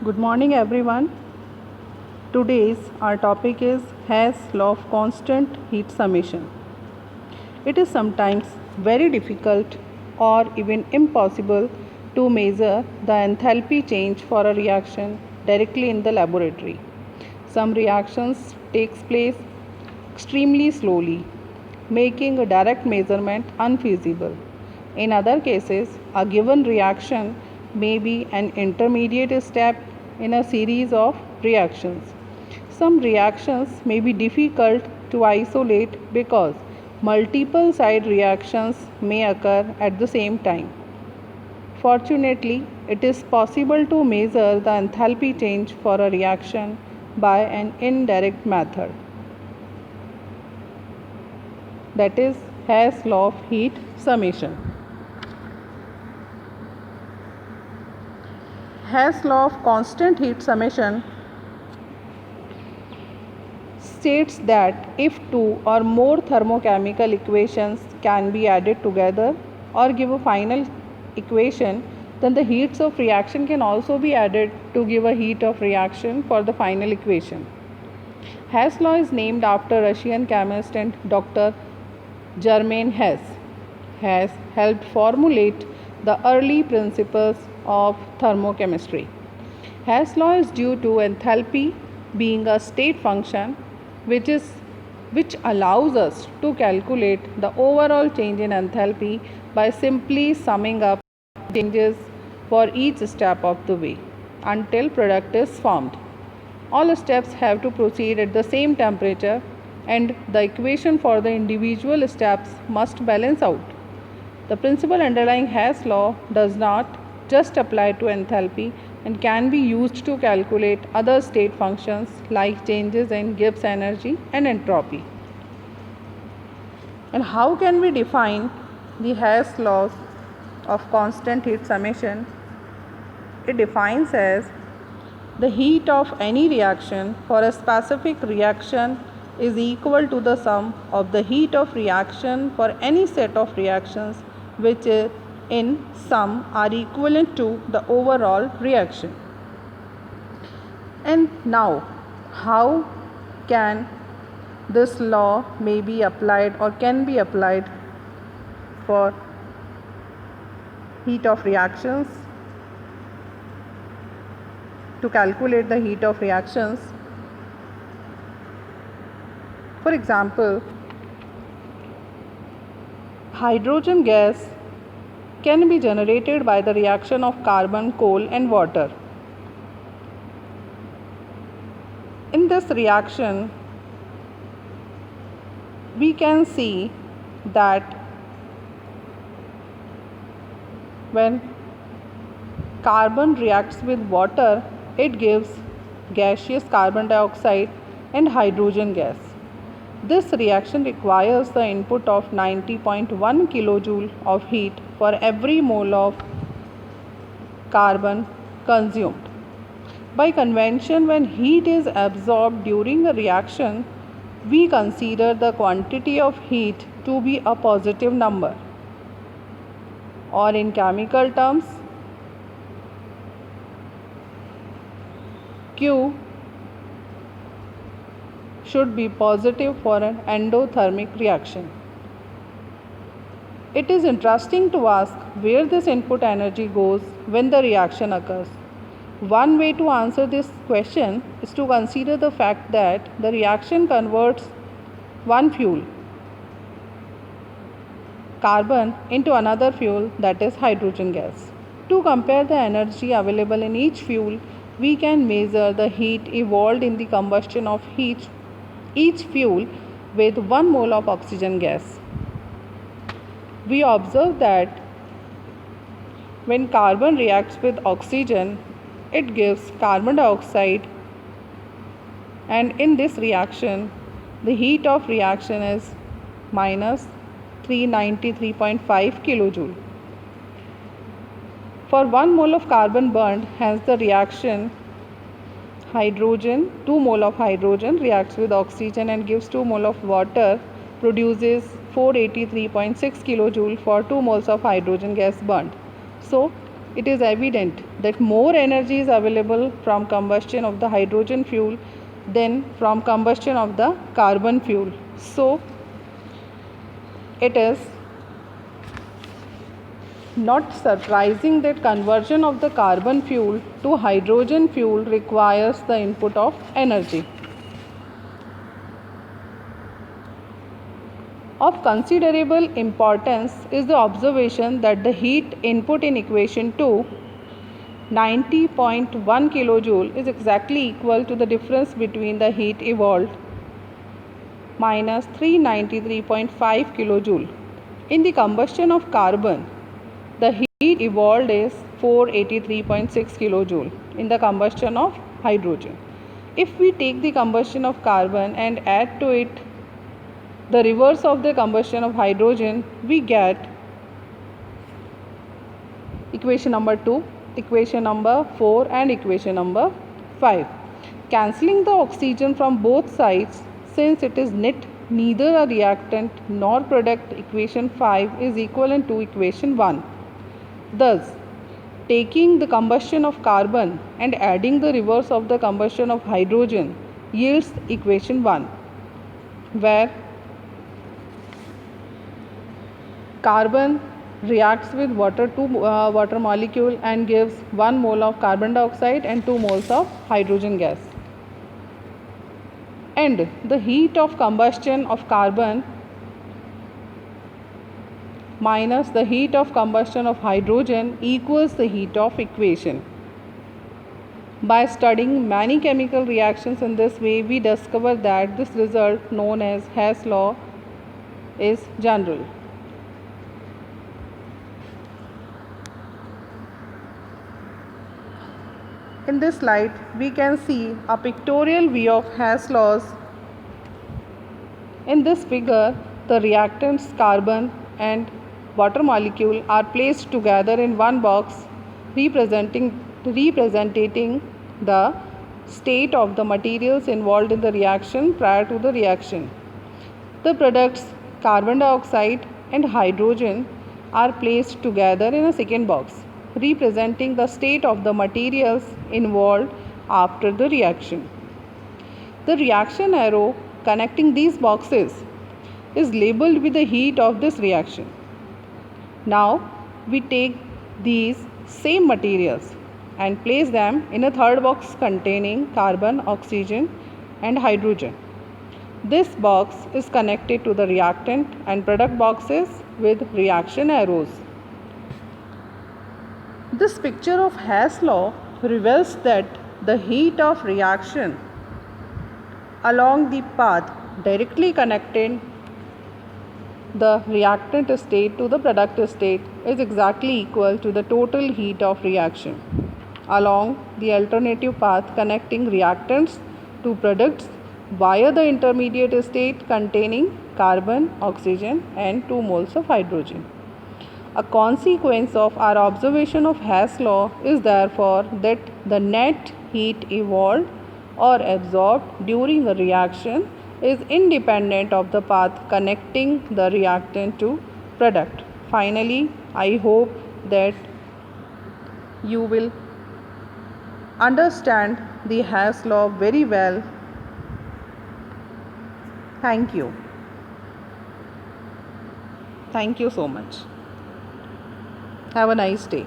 Good morning, everyone. Today's our topic is Hess law of constant heat summation. It is sometimes very difficult or even impossible to measure the enthalpy change for a reaction directly in the laboratory. Some reactions takes place extremely slowly, making a direct measurement unfeasible. In other cases, a given reaction may be an intermediate step in a series of reactions. Some reactions may be difficult to isolate because multiple side reactions may occur at the same time. Fortunately, it is possible to measure the enthalpy change for a reaction by an indirect method, that is Hess law of heat summation. Hess law of constant heat summation states that if two or more thermochemical equations can be added together or give a final equation, then the heats of reaction can also be added to give a heat of reaction for the final equation. Hess law is named after Russian chemist and Dr. Germain Hess. Hess helped formulate the early principles of thermochemistry. Hess law is due to enthalpy being a state function which allows us to calculate the overall change in enthalpy by simply summing up changes for each step of the way until product is formed. All steps have to proceed at the same temperature and the equation for the individual steps must balance out. The principle underlying Hess law does not just apply to enthalpy and can be used to calculate other state functions like changes in Gibbs energy and entropy. And how can we define the Hess laws of constant heat summation? It defines as the heat of any reaction for a specific reaction is equal to the sum of the heat of reaction for any set of reactions which in sum are equivalent to the overall reaction. And now, how can this law may be applied or can be applied for heat of reactions? To calculate the heat of reactions, for example, hydrogen gas can be generated by the reaction of carbon, coal and water. In this reaction, we can see that when carbon reacts with water, it gives gaseous carbon dioxide and hydrogen gas. This reaction requires the input of 90.1 kilojoule of heat for every mole of carbon consumed. By convention, when heat is absorbed during a reaction, we consider the quantity of heat to be a positive number, or in chemical terms, Q should be positive for an endothermic reaction. It is interesting to ask where this input energy goes when the reaction occurs. One way to answer this question is to consider the fact that the reaction converts one fuel, carbon, into another fuel, that is hydrogen gas. To compare the energy available in each fuel, we can measure the heat evolved in the combustion of each fuel with 1 mole of oxygen gas. We observe that when carbon reacts with oxygen, it gives carbon dioxide, and in this reaction, the heat of reaction is minus 393.5 kilojoule. For 1 mole of carbon burned, hence the reaction hydrogen, 2 mole of hydrogen reacts with oxygen and gives 2 mole of water, produces 483.6 kilojoule for 2 moles of hydrogen gas burned. So it is evident that more energy is available from combustion of the hydrogen fuel than from combustion of the carbon fuel. So, it is not surprising that conversion of the carbon fuel to hydrogen fuel requires the input of energy. Of considerable importance is the observation that the heat input in equation 2, 90.1 kilojoule, is exactly equal to the difference between the heat evolved minus 393.5 kilojoule. In the combustion of carbon, the heat evolved is 483.6 kilojoule in the combustion of hydrogen. If we take the combustion of carbon and add to it the reverse of the combustion of hydrogen, we get equation number 2, equation number 4 and equation number 5. Cancelling the oxygen from both sides, since it is neither a reactant nor product, equation 5 is equivalent to equation 1. Thus, taking the combustion of carbon and adding the reverse of the combustion of hydrogen yields equation 1, where carbon reacts with water molecule and gives 1 mole of carbon dioxide and 2 moles of hydrogen gas. And the heat of combustion of carbon minus the heat of combustion of hydrogen equals the heat of equation. By studying many chemical reactions in this way, we discover that this result, known as Hess law, is general. In this slide, we can see a pictorial view of Hess laws. In this figure, the reactants carbon and water molecule are placed together in one box, representing the state of the materials involved in the reaction prior to the reaction. The products carbon dioxide and hydrogen are placed together in a second box, representing the state of the materials involved after the reaction. The reaction arrow connecting these boxes is labeled with the heat of this reaction. Now we take these same materials and place them in a third box containing carbon, oxygen and hydrogen. This box is connected to the reactant and product boxes with reaction arrows. This picture of Hess law reveals that the heat of reaction along the path directly connecting the reactant state to the product state is exactly equal to the total heat of reaction along the alternative path connecting reactants to products via the intermediate state containing carbon, oxygen and 2 moles of hydrogen. A consequence of our observation of Hess law is therefore that the net heat evolved or absorbed during the reaction is independent of the path connecting the reactant to product. Finally, I hope that you will understand the Hess law very well. Thank you. Thank you so much. Have a nice day.